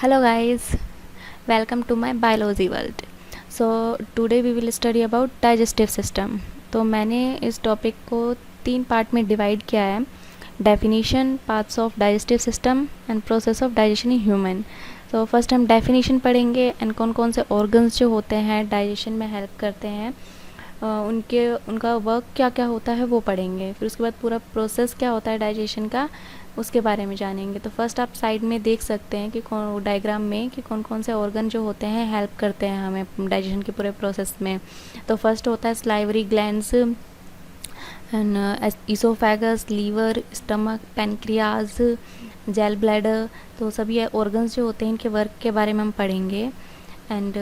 Hello guys, welcome to my biology world. So today we will study about digestive system. तो मैंने इस topic को 3 part में divide किया है: definition, parts of digestive system and process of digestion in human. तो first हम definition पढ़ेंगे एंड कौन कौन से ऑर्गन्स जो होते हैं डाइजेशन में हेल्प करते हैं, उनका वर्क क्या क्या होता है वो पढ़ेंगे. फिर उसके बाद पूरा प्रोसेस क्या होता है डाइजेशन का उसके बारे में जानेंगे. तो फर्स्ट आप साइड में देख सकते हैं कि कौन डायग्राम में कि कौन कौन से ऑर्गन जो होते हैं हेल्प करते हैं हमें डाइजेशन के पूरे प्रोसेस में. तो फर्स्ट होता है salivary glands and oesophagus, liver, stomach, pancreas, gall bladder. तो सभी ऑर्गन्स जो होते हैं इनके वर्क के बारे में हम पढ़ेंगे. एंड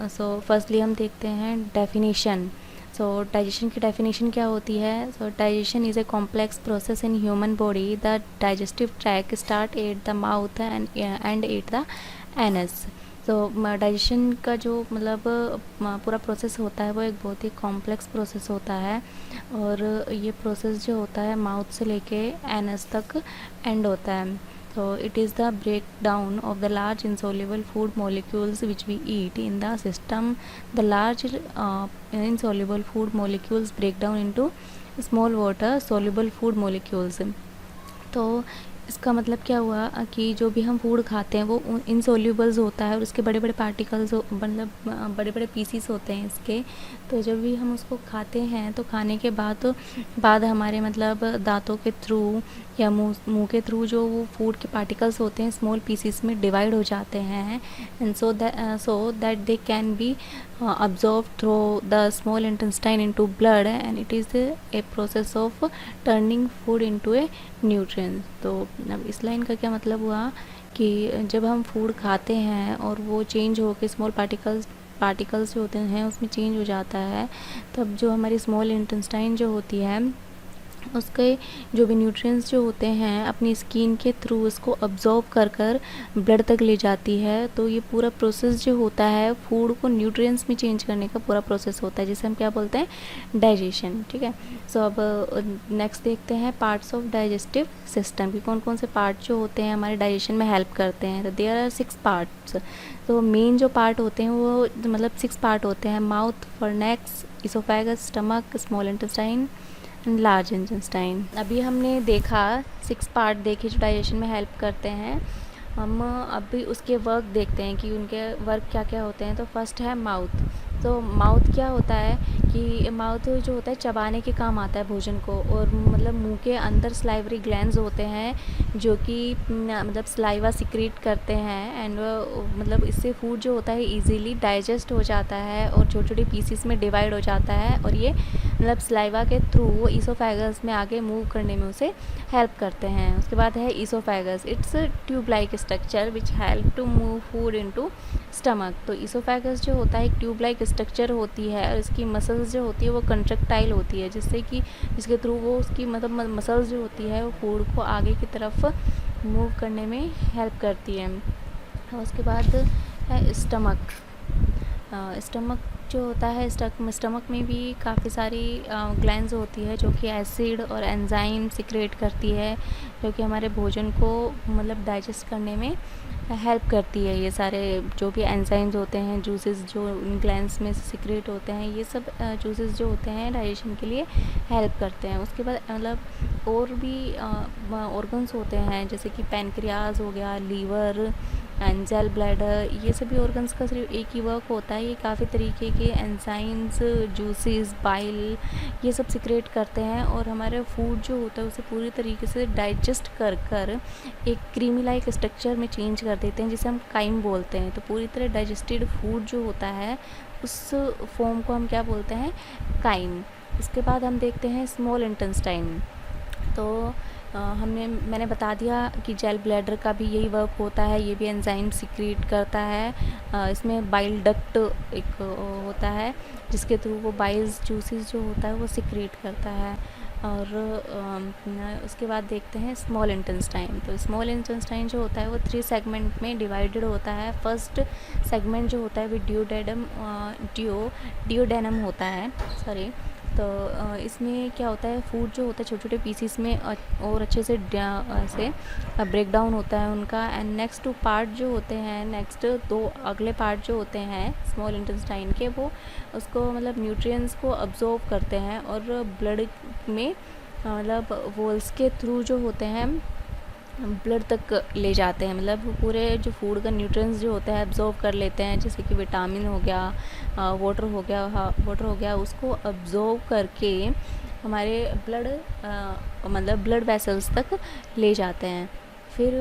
सो फर्स्टली हम देखते हैं डेफिनेशन. सो डाइजेशन की डेफिनेशन क्या होती है? सो digestion is a complex process in human body. The digestive track start at the mouth and at the anus. तो डाइजेशन का जो पूरा प्रोसेस होता है वो एक बहुत ही कॉम्प्लेक्स प्रोसेस होता है और ये प्रोसेस जो होता है माउथ से लेके एनस तक एंड होता है. So it is the breakdown of the large insoluble food molecules which we eat in the system. The large insoluble food molecules break down into small water soluble food molecules. तो इसका मतलब क्या हुआ कि जो भी हम फूड खाते हैं वो इनसोल्यूबल्स होता है और उसके बड़े बड़े पार्टिकल्स बड़े बड़े पीसीस होते हैं इसके. तो जब भी हम उसको खाते हैं तो खाने के बाद हमारे दांतों के थ्रू या मुंह के थ्रू जो वो फूड के पार्टिकल्स होते हैं स्मॉल पीसीस में डिवाइड हो जाते हैं. And so that they can be absorbed through the small intestine into blood and it is a process of turning food into a nutrient. तो अब इस लाइन का क्या मतलब हुआ कि जब हम फूड खाते हैं और वो चेंज होकर स्मॉल पार्टिकल्स जो होते हैं उसमें चेंज हो जाता है, तब जो हमारी स्मॉल इंटेस्टाइन जो होती है उसके जो भी न्यूट्रिएंट्स जो होते हैं अपनी स्किन के थ्रू उसको अब्जॉर्ब कर ब्लड तक ले जाती है. तो ये पूरा प्रोसेस जो होता है फूड को न्यूट्रिएंट्स में चेंज करने का पूरा प्रोसेस होता है जिसे हम क्या बोलते हैं डाइजेशन. ठीक है. सो अब नेक्स्ट देखते हैं पार्ट्स ऑफ डाइजेस्टिव सिस्टम की कौन कौन से पार्ट जो होते हैं हमारे डाइजेशन में हेल्प करते हैं. तो देयर आर 6 पार्ट्स. तो मेन जो पार्ट होते हैं वो 6 पार्ट होते हैं: mouth, pharynx, oesophagus, stomach, small intestine and large intestine. अभी हमने देखा 6 पार्ट देखे जो डाइजेशन में हेल्प करते हैं. हम अभी उसके वर्क देखते हैं कि उनके वर्क क्या क्या होते हैं. तो फर्स्ट है माउथ. तो माउथ क्या होता है कि माउथ जो होता है चबाने के काम आता है भोजन को. और मुंह के अंदर स्लाइवरी ग्लैंड्स होते हैं जो कि स्लाइवा सिक्रीट करते हैं एंड इससे फूड जो होता है इजीली डाइजेस्ट हो जाता है और छोटे छोटे पीसीस में डिवाइड हो जाता है और ये स्लाइवा के थ्रू वो ईसोफेगस में आगे मूव करने में उसे हेल्प करते हैं. उसके बाद है oesophagus. It's tube like structure which help to move food into stomach. तो ईसोफेगस जो होता है एक ट्यूब लाइक स्ट्रक्चर होती है और इसकी मसल्स जो होती है वो कंट्रक्टाइल होती है जिसके थ्रू वो उसकी मसल्स जो होती है वो फूड को आगे की तरफ मूव करने में हेल्प करती है. और उसके बाद है स्टमक. स्टमक जो होता है स्टमक में भी काफ़ी सारी ग्लैंड्स होती है जो कि एसिड और एंजाइम सिक्रेट करती है जो कि हमारे भोजन को डाइजेस्ट करने में हेल्प करती है. ये सारे जो भी एंजाइम्स होते हैं जूसेस जो इन ग्लैंड्स में सिक्रेट होते हैं ये सब जूसेस जो होते हैं डाइजेशन के लिए हेल्प करते हैं. उसके बाद और भी ऑर्गन्स होते हैं जैसे कि पैनक्रियाज हो गया, लीवर एंड जेल ब्लैडर. ये सभी ऑर्गन्स का सिर्फ एक ही वर्क होता है. ये काफ़ी तरीके के एंजाइम्स, जूसेस, बाइल ये सब सिक्रेट करते हैं और हमारा फूड जो होता है उसे पूरी तरीके से डाइजेस्ट कर एक क्रीमी लाइक स्ट्रक्चर में चेंज कर देते हैं जिसे हम काइम बोलते हैं. तो पूरी तरह डाइजेस्टेड फूड जो होता है उस फॉर्म को हम क्या बोलते हैं? काइम. इसके बाद हम देखते हैं स्मॉल इंटेस्टाइन. तो मैंने बता दिया कि जेल ब्लैडर का भी यही वर्क होता है. ये भी एंजाइम सिक्रीट करता है. इसमें बाइल डक्ट एक होता है जिसके थ्रू वो बाइल्स जूसेस जो होता है वो सिक्रीट करता है. और उसके बाद देखते हैं स्मॉल इंटेस्टाइन. तो स्मॉल इंटेस्टाइन जो होता है वो 3 सेगमेंट में डिवाइडेड होता है. फर्स्ट सेगमेंट जो होता है वो डियोडेनम होता है. तो इसमें क्या होता है, फूड जो होता है छोटे छोटे पीसीस में और अच्छे से ऐसे ब्रेक डाउन होता है उनका। एंड नेक्स्ट पार्ट जो होते हैं, नेक्स्ट दो अगले पार्ट जो होते हैं स्मॉल इंटेस्टाइन के, वो उसको मतलब न्यूट्रिएंट्स को अब्जॉर्ब करते हैं और ब्लड में मतलब वॉल्स के थ्रू जो होते हैं ब्लड तक ले जाते हैं। मतलब पूरे जो फूड का न्यूट्रिएंट्स जो होता है अब्जॉर्ब कर लेते हैं, जैसे कि विटामिन हो गया, वाटर हो गया, वाटर हो गया, उसको अब्जॉर्ब करके हमारे ब्लड मतलब ब्लड वेसल्स तक ले जाते हैं। फिर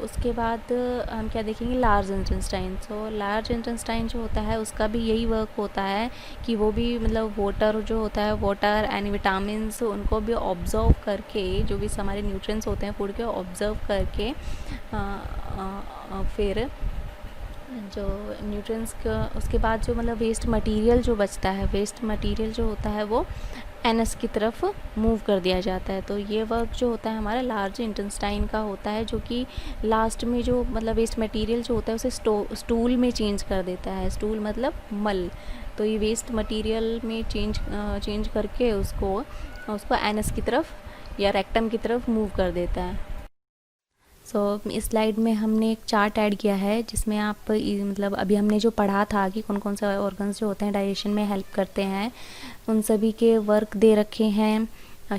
उसके बाद हम क्या देखेंगे, large intestine. So large intestine जो होता है उसका भी यही वर्क होता है कि वो भी मतलब वाटर जो होता है, वाटर एंड विटामिन्स उनको भी ऑब्जर्व करके, जो भी हमारे न्यूट्रिएंट्स होते हैं फूड के ऑब्जर्व करके फिर जो न्यूट्रिएंट्स का उसके बाद जो मतलब वेस्ट मटेरियल जो बचता है, वेस्ट मटेरियल जो होता है वो एनस की तरफ मूव कर दिया जाता है। तो ये वर्क जो होता है हमारा लार्ज इंटेस्टाइन का होता है, जो कि लास्ट में जो मतलब वेस्ट मटेरियल जो होता है उसे स्टूल में चेंज कर देता है। स्टूल मतलब मल। तो ये वेस्ट मटेरियल में चेंज करके उसको एनस की तरफ या रेक्टम की तरफ मूव कर देता है। इस स्लाइड में हमने एक चार्ट ऐड किया है जिसमें आप मतलब अभी हमने जो पढ़ा था कि कौन कौन से ऑर्गन्स जो होते हैं डाइजेशन में हेल्प करते हैं, उन सभी के वर्क दे रखे हैं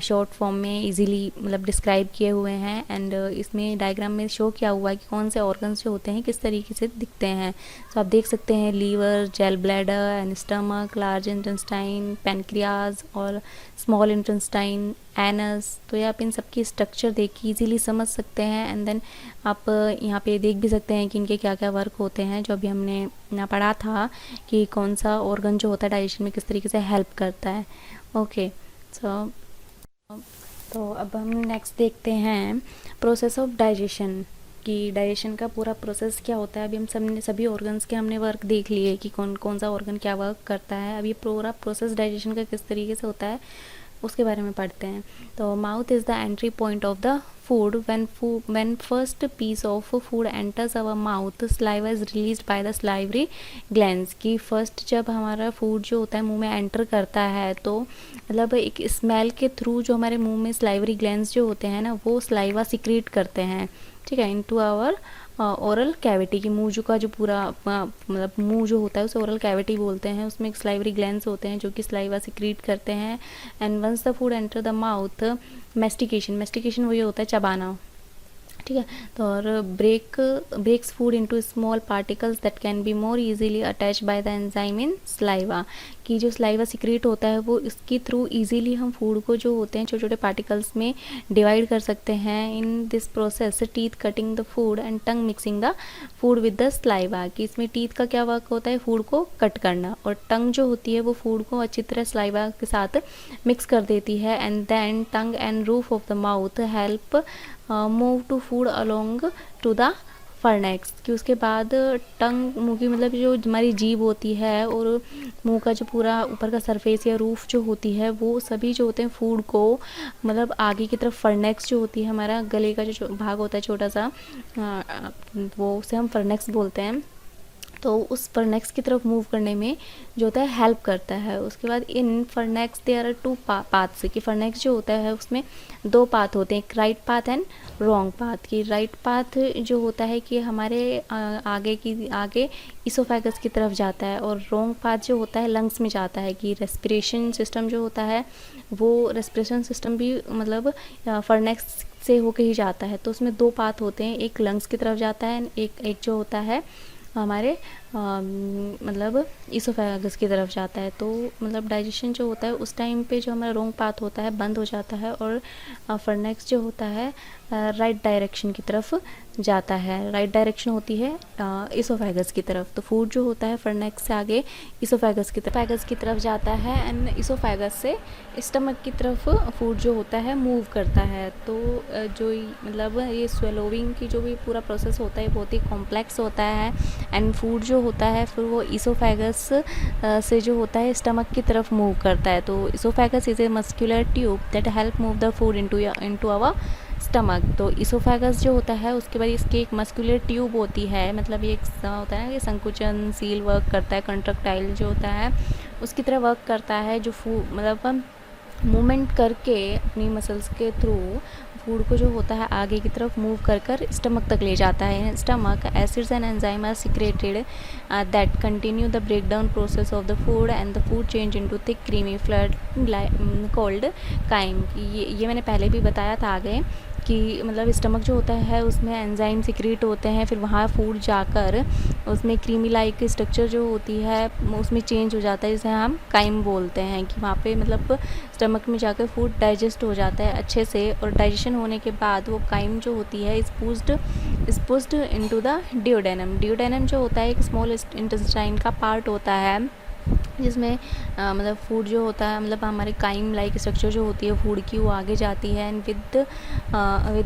शॉर्ट फॉर्म में, इजीली मतलब डिस्क्राइब किए हुए हैं। एंड इसमें डायग्राम में शो किया हुआ है कि कौन से ऑर्गन्स जो होते हैं किस तरीके से दिखते हैं। तो आप देख सकते हैं liver, gall bladder and stomach, large intestine, pancreas और स्मॉल इंटेस्टाइन, एनस। तो ये आप इन सब की स्ट्रक्चर देख के ईजिली समझ सकते हैं। एंड देन आप यहाँ पे देख भी सकते हैं कि इनके क्या क्या वर्क होते हैं, जो अभी हमने यहाँ पढ़ा था कि कौन सा ऑर्गन जो होता है डाइजेशन में किस तरीके से हेल्प करता है। ओके, तो अब हम नेक्स्ट देखते हैं प्रोसेस ऑफ डाइजेशन, कि डाइजेशन का पूरा प्रोसेस क्या होता है। अभी हम सभी ऑर्गन्स के हमने वर्क देख लिए कि कौन कौन सा ऑर्गन क्या वर्क करता है। अब ये पूरा प्रोसेस डाइजेशन का किस तरीके से होता है उसके बारे में पढ़ते हैं। तो mouth is the entry point of the food. when first piece of food enters our mouth, saliva is released by the salivary glands। की फर्स्ट जब हमारा फूड जो होता है मुंह में एंटर करता है तो मतलब एक स्मेल के थ्रू जो हमारे मुंह में सलाइवरी ग्लैंड्स जो होते हैं ना, वो सलाइवा सिक्रीट करते हैं, ठीक है, इनटू आवर ओरल कैविटी। की मुंह जो का जो पूरा मतलब मुंह जो होता है उसे ओरल कैविटी बोलते हैं। उसमें एक सलाइवरी ग्लैंड्स होते हैं जो कि सलाइवा सिक्रीट करते हैं। And once the food enter the mouth, mastication वही होता है चबाना, ठीक है। तो और breaks food into small particles that can be more easily attach by the enzyme in saliva. कि जो सलाइवा सिक्रीट होता है वो इसके थ्रू इजीली हम फूड को जो होते हैं छोटे छोटे पार्टिकल्स में डिवाइड कर सकते हैं। In this process teeth cutting the food and tongue mixing the food with the saliva. कि इसमें टीथ का क्या वर्क होता है, फूड को कट करना, और टंग जो होती है वो फूड को अच्छी तरह सलाइवा के साथ मिक्स कर देती है। And then tongue and roof of the mouth help move to food along to the pharynx. कि उसके बाद टंग, मुंह की मतलब जो हमारी जीभ होती है और मुंह का जो पूरा ऊपर का सरफेस या रूफ जो होती है, वो सभी जो होते हैं फूड को मतलब आगे की तरफ फर्नेक्स जो होती है, हमारा गले का जो भाग होता है छोटा सा, वो उसे हम फर्नेक्स बोलते हैं। तो उस फर्नेक्स की तरफ मूव करने में जो होता है हेल्प करता है। उसके बाद इन फर्नेक्स देयर आर टू पाथ्स। कि फर्नेक्स जो होता है उसमें दो पाथ होते हैं, एक right path and wrong path. की राइट पाथ जो होता है कि हमारे आगे इसोफेगस की तरफ जाता है, और रॉन्ग पाथ जो होता है लंग्स में जाता है। कि रेस्पिरेशन सिस्टम जो होता है वो रेस्पिरेशन सिस्टम भी मतलब फर्नेक्स से होके ही जाता है। तो उसमें दो पाथ होते हैं, एक लंग्स की तरफ जाता है, एक जो होता है हमारे मतलब इसोफेगस की तरफ जाता है। तो मतलब डाइजेशन जो होता है उस टाइम पे जो हमारा रॉन्ग पाथ होता है बंद हो जाता है, और फर्नेक्स जो होता है राइट डायरेक्शन की तरफ जाता है। राइट डायरेक्शन होती है इसोफेगस की तरफ। तो फूड जो होता है फर्नेक्स से आगे इसोफेगस की तरफ जाता है, एंड इसोफेगस से स्टमक की तरफ फूड जो होता है मूव करता है। तो जो मतलब ये स्वेलोविंग की जो भी पूरा प्रोसेस होता है बहुत ही कॉम्प्लेक्स होता है। एंड फूड जो होता है फिर वो इसोफेगस से जो होता है स्टमक की तरफ मूव करता है। तो oesophagus is a muscular tube that help move the food into our stomach. तो इसोफेगस जो होता है उसके बाद इसकी एक मस्कुलर ट्यूब होती है, मतलब ये एक होता है ना कि संकुचन सील वर्क करता है, कंट्रक्टाइल जो होता है उसकी तरह वर्क करता है, जो मतलब मूवमेंट करके अपनी मसल्स के थ्रू फूड को जो होता है आगे की तरफ मूव कर कर स्टमक तक ले जाता है. Stomach acids and enzyme are secreted that continue the break down process of the food and the food change into thick creamy fluid called chyme. ये मैंने पहले भी बताया था आगे कि मतलब स्टमक जो होता है उसमें एंजाइम सिक्रेट होते हैं, फिर वहाँ फूड जाकर उसमें क्रीमी लाइक स्ट्रक्चर जो होती है उसमें चेंज हो जाता है, जिसे हम काइम बोलते हैं. कि वहाँ पे मतलब स्टमक में जाकर फूड डाइजेस्ट हो जाता है अच्छे से, और डाइजेशन होने के बाद वो काइम जो होती है इस पुस्ड इनटू द डियोडेनम. डियोडेनम जो होता है एक स्मॉल इंटेस्टाइन का पार्ट होता है, जिसमें मतलब फूड जो होता है मतलब हमारे काइम लाइक स्ट्रक्चर जो होती है फूड की वो आगे जाती है, and with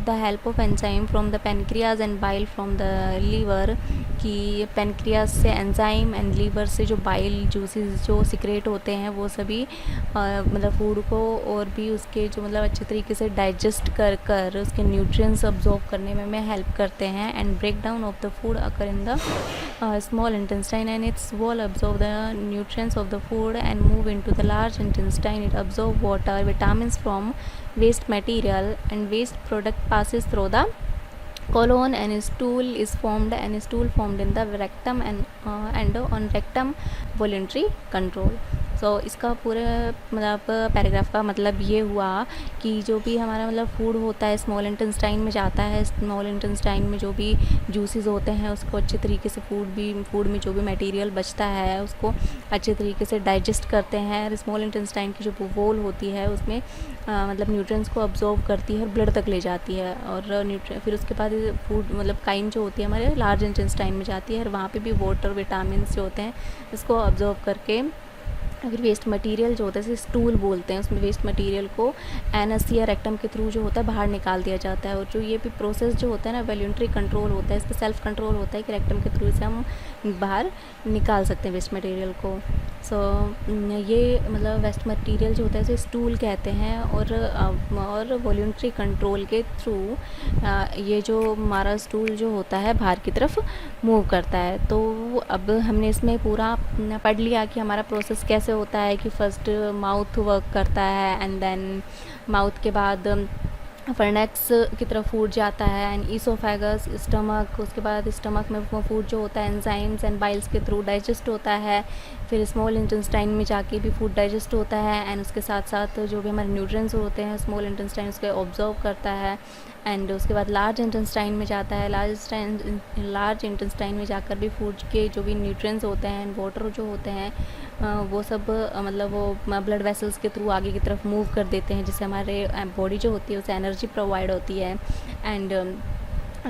the help of enzyme from the pancreas and bile from the liver. कि पेनक्रियाज से एंजाइम एंड लीवर से जो बाइल जूसेस जो सिक्रेट होते हैं वो सभी मतलब फूड को और भी उसके जो मतलब अच्छे तरीके से डाइजेस्ट कर उसके न्यूट्रिएंट्स अब्जॉर्ब करने में हेल्प करते हैं. And break down of the food occur in the small intestine, and its wall absorb the nutrients of the food and move into the large intestine. It absorbs water, vitamins from waste material, and waste product passes through the colon, and stool formed in the rectum and on rectum voluntary control. इसका पूरे मतलब paragraph का मतलब ये हुआ कि जो भी हमारा मतलब फूड होता है स्मॉल इंटेस्टाइन में जाता है, स्मॉल इंटेस्टाइन में जो भी जूसेस होते हैं उसको अच्छे तरीके से फूड में जो भी मटेरियल बचता है उसको अच्छे तरीके से डाइजेस्ट करते हैं. स्मॉल इंटेस्टाइन की जो वॉल होती है उसमें मतलब न्यूट्रिएंट्स को अब्जॉर्ब करती है और ब्लड तक ले जाती है, और फिर उसके बाद फूड मतलब काइम जो होती है हमारे लार्ज इंटेस्टाइन में जाती है, और वहाँ पे भी वाटर विटामिन जो होते हैं इसको अब्जॉर्ब करके फिर वेस्ट मटेरियल जो होता है जैसे स्टूल बोलते हैं उसमें वेस्ट मटेरियल को एनस या रेक्टम के थ्रू जो होता है बाहर निकाल दिया जाता है. और जो ये भी प्रोसेस जो होता है ना वॉलंटरी कंट्रोल होता है, इस पर सेल्फ कंट्रोल होता है कि रेक्टम के थ्रू से हम बाहर निकाल सकते हैं वेस्ट मटेरियल को. ये मतलब वेस्ट मटेरियल जो होता है इसे स्टूल कहते हैं, और वॉलंटरी कंट्रोल के थ्रू ये जो हमारा स्टूल जो होता है बाहर की तरफ मूव करता है. तो अब हमने इसमें पूरा पढ़ लिया कि हमारा प्रोसेस कैसे होता है कि फर्स्ट माउथ वर्क करता है, एंड देन माउथ के बाद फर्नेक्स की तरफ फूड जाता है, एंड ईसोफेगस स्टमक, उसके बाद स्टमक में वो फूड जो होता है एंजाइम्स एंड बाइल्स के थ्रू डाइजेस्ट होता है. फिर स्मॉल इंटेस्टाइन में जाके भी फूड डाइजेस्ट होता है, एंड उसके साथ साथ जो भी हमारे न्यूट्रिएंट्स होते हैं स्मॉल इंटेस्टाइन उसके ऑब्जर्व करता है. एंड उसके बाद लार्ज इंटेस्टाइन में जाता है, लार्ज इंटेस्टाइन में जाकर भी फूड के जो भी न्यूट्रिएंट्स होते हैं एंड वाटर जो होते हैं वो सब मतलब वो ब्लड वेसल्स के थ्रू आगे की तरफ मूव कर देते हैं, जिससे हमारे बॉडी जो होती है उसे एनर्जी प्रोवाइड होती है. एंड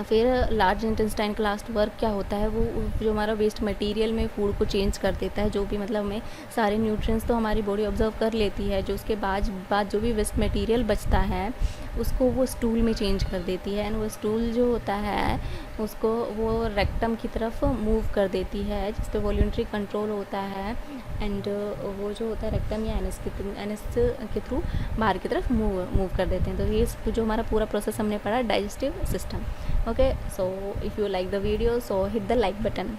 फिर लार्ज इंटेस्टाइन का लास्ट वर्क क्या होता है वो जो हमारा वेस्ट मटेरियल में फूड को चेंज कर देता है. जो भी मतलब हमें सारे न्यूट्रिएंट्स तो हमारी बॉडी ऑब्जर्व कर लेती है, जो उसके बाद जो भी वेस्ट मटेरियल बचता है उसको वो स्टूल में चेंज कर देती है, एंड वो स्टूल जो होता है उसको वो रेक्टम की तरफ मूव कर देती है, जिस पे वॉलंटरी कंट्रोल होता है. एंड वो जो होता है रेक्टम या एनएस के थ्रू बाहर की तरफ मूव कर देते हैं. तो ये जो हमारा पूरा प्रोसेस हमने पढ़ा digestive system. Okay, so if you like the video, so hit the like button.